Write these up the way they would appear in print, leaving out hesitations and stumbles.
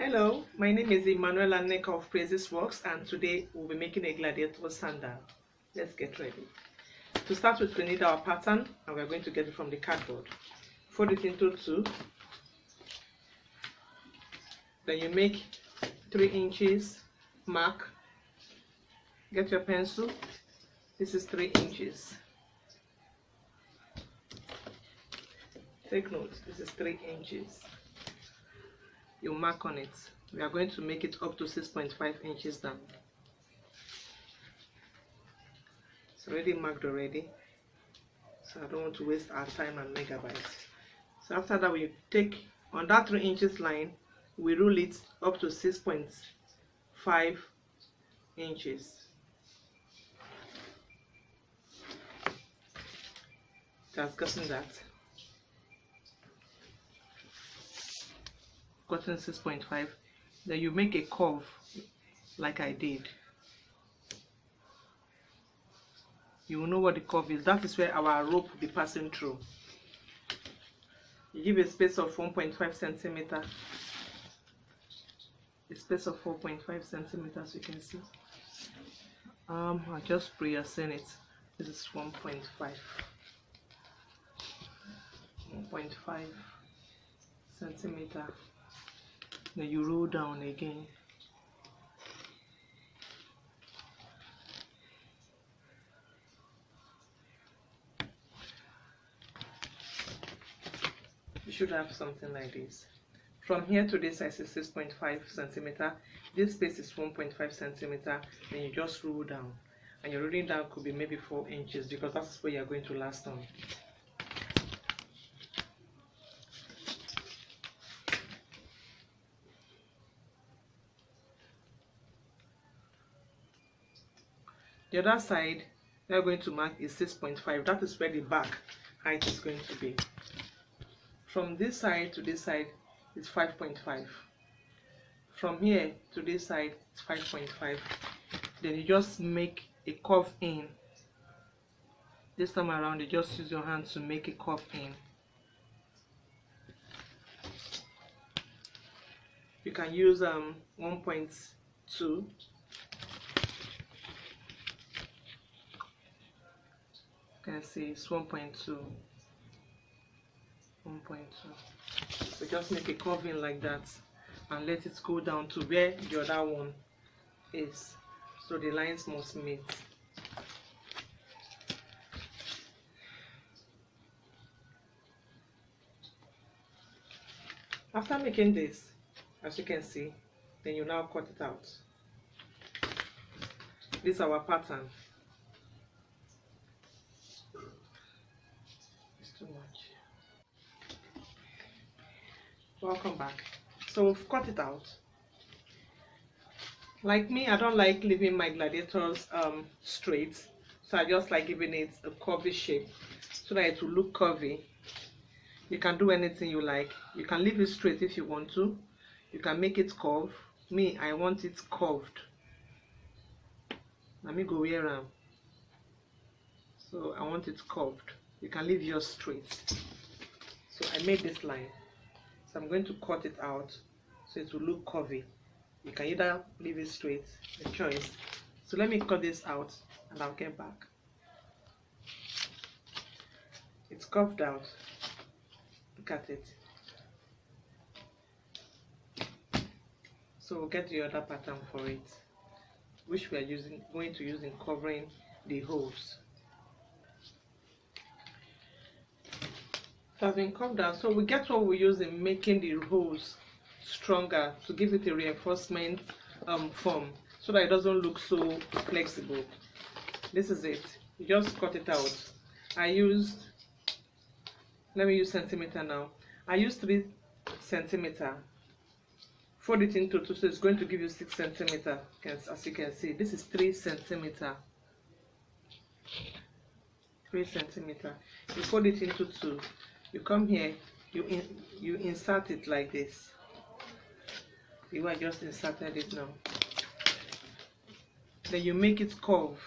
Hello, my name is Emmanuel Aneka of Praises Works, and today we'll be making a gladiator sandal. Let's get ready. To start with, we need our pattern, and we're going to get it from the cardboard. Fold it into two. Then you make 3 inches mark. Get your pencil. This is 3 inches. Take note, this is 3 inches. You mark on it. We are going to make it up to 6.5 inches down. It's already marked already, so I don't want to waste our time and megabytes. So after that, we take on that 3 inches line, we rule it up to 6.5 inches. Just gotten that. Gotten 6.5. Then you make a curve like I did. You will know what the curve is. That is where our rope will be passing through. You give a space of 1.5 centimeter. A space of 4.5 centimeters, you can see. I'll just pre-assign it. This is 1.5. 1.5 centimeter. Then you roll down again. You should have something like this. From here to this size is 6.5 centimeter. This space is 1.5 centimeter. Then you just roll down, and your rolling down could be maybe 4 inches because that's where you're going to last on. The other side we are going to mark is 6.5. That is where the back height is going to be. From this side to this side is 5.5. From here to this side is 5.5. Then you just make a curve in. This time around, you just use your hands to make a curve in. You can use 1.2. You can see it's 1.2. 1.2. So just make a curve in like that and let it go down to where the other one is. So the lines must meet. After making this, as you can see, then you now cut it out. This is our pattern. Too much. Welcome back. So we've cut it out. Like me, I don't like leaving my gladiators straight, so I just like giving it a curvy shape so that it will look curvy. You can do anything you like. You can leave it straight if you want to. You can make it curve. Me, I want it curved. Let me go where I am. So I want it curved. You can leave yours straight. So I made this line. So I'm going to cut it out so it will look curvy. You can either leave it straight, the choice. So let me cut this out and I'll get back. It's curved out. Look at it. So we'll get the other pattern for it, which we are going to use in covering the holes. Has been curved out, so we get what we use in making the holes stronger to give it a reinforcement form so that it doesn't look so flexible. This is it. You just cut it out. Let me use centimeter now. I used 3 centimeter. Fold it into 2, so it's going to give you 6 centimeter. As you can see, this is 3 centimeter. 3 centimeter. You fold it into 2. You come here, you insert it like this. You are just inserted it now. Then you make it curve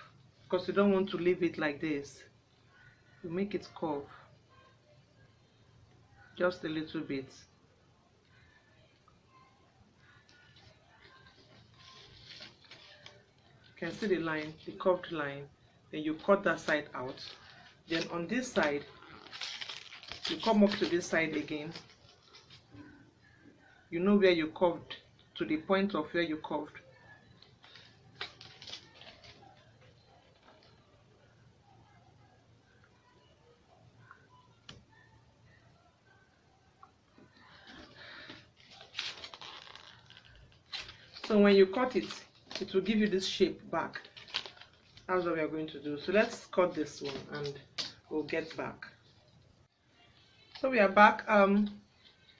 because you don't want to leave it like this. You make it curve just a little bit. You can see the line, the curved line. Then you cut that side out. Then on this side, you come up to this side again. You know where you curved, to the point of where you curved. So when you cut it, it will give you this shape back. That's what we are going to do. So let's cut this one and we'll get back. So we are back.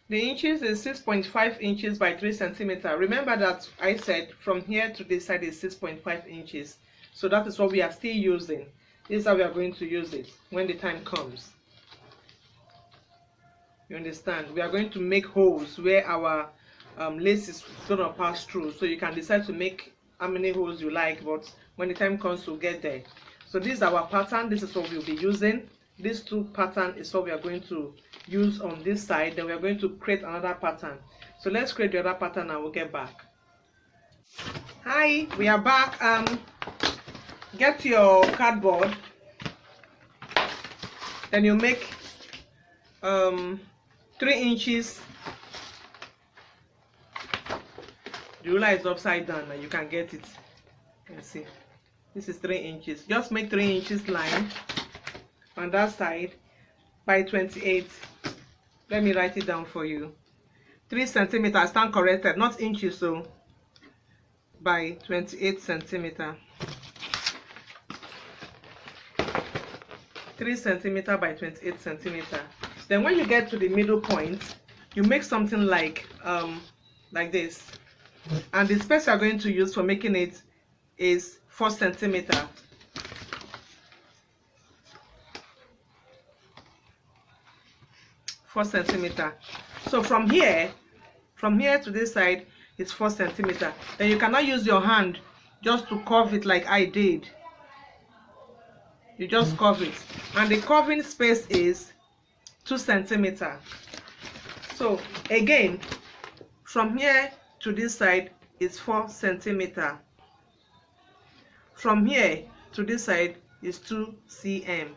The inches is 6.5 inches by 3 centimeters. Remember that I said from here to this side is 6.5 inches. So that is what we are still using. This is how we are going to use it when the time comes. You understand? We are going to make holes where our lace is going to pass through. So you can decide to make how many holes you like, but when the time comes, we'll get there. So this is our pattern. This is what we'll be using. These two patterns is what we are going to use on this side. Then we are going to create another pattern. So let's create the other pattern and we'll get back. Hi, we are back. Get your cardboard. Then you make 3 inches. The ruler is upside down and you can get it. You can see this is 3 inches. Just make 3 inches line on that side by 28. Let me write it down for you. 3 centimeters, stand corrected, not inches, so by 28 centimeters. 3 centimeters by 28 centimeters. Then when you get to the middle point, you make something like this. And the space you are going to use for making it is 4 centimeters. So from here to this side is 4 centimeters. Then you cannot use your hand just to curve it like I did. You just curve it, and the curving space is 2 centimeters. So again, from here to this side is 4 centimeters. From here to this side is 2 cm.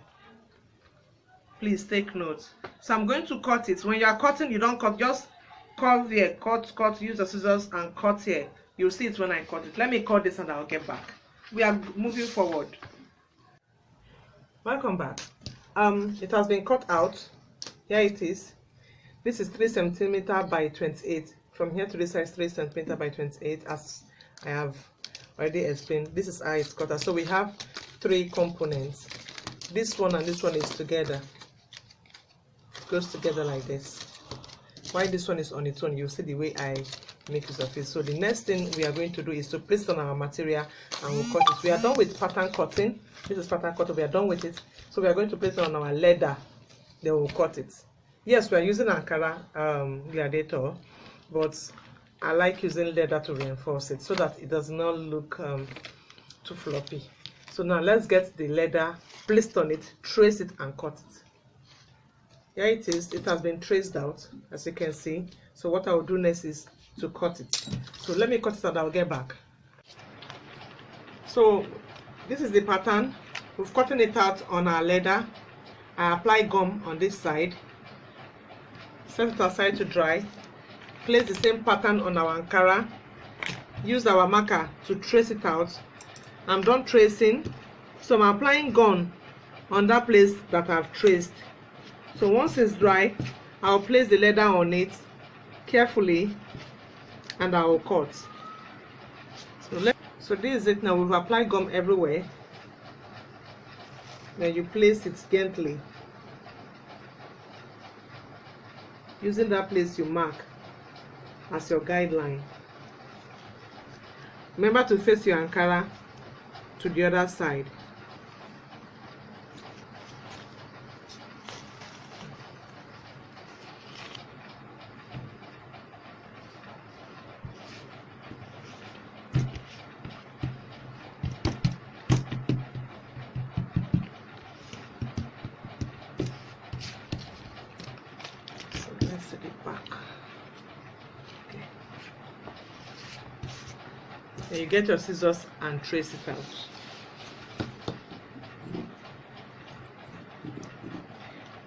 Please take note. So I'm going to cut it. When you are cutting, you don't cut, just curve here, cut, use the scissors and cut here. You'll see it when I cut it. Let me cut this and I'll get back. We are moving forward. Welcome back. It has been cut out. Here it is. This is 3 centimeters by 28. From here to this side is 3 centimeters by 28, as I have already explained. This is how it's cut out. So we have 3 components. This one and this one is together. Goes together like this. While this one is on its own, you'll see the way I make use of it. So the next thing we are going to do is to place on our material and we'll cut it. We are done with pattern cutting. This is pattern cutting. We are done with it. So we are going to place it on our leather. Then we'll cut it. Yes, we are using Ankara Gladiator, but I like using leather to reinforce it so that it does not look too floppy. So now let's get the leather placed on it, trace it and cut it. Here it is. It has been traced out, as you can see. So what I will do next is to cut it. So let me cut it and I'll get back. So this is the pattern. We've cut it out on our leather. I apply gum on this side. Set it aside to dry. Place the same pattern on our Ankara. Use our marker to trace it out. I'm done tracing. So I'm applying gum on that place that I've traced. So once it's dry, I'll place the leather on it carefully and I will cut. So this is it now. We've applied gum everywhere. Then you place it gently. Using that place you mark as your guideline. Remember to face your Ankara to the other side. Then you get your scissors and trace it out.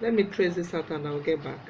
Let me trace this out and I'll get back.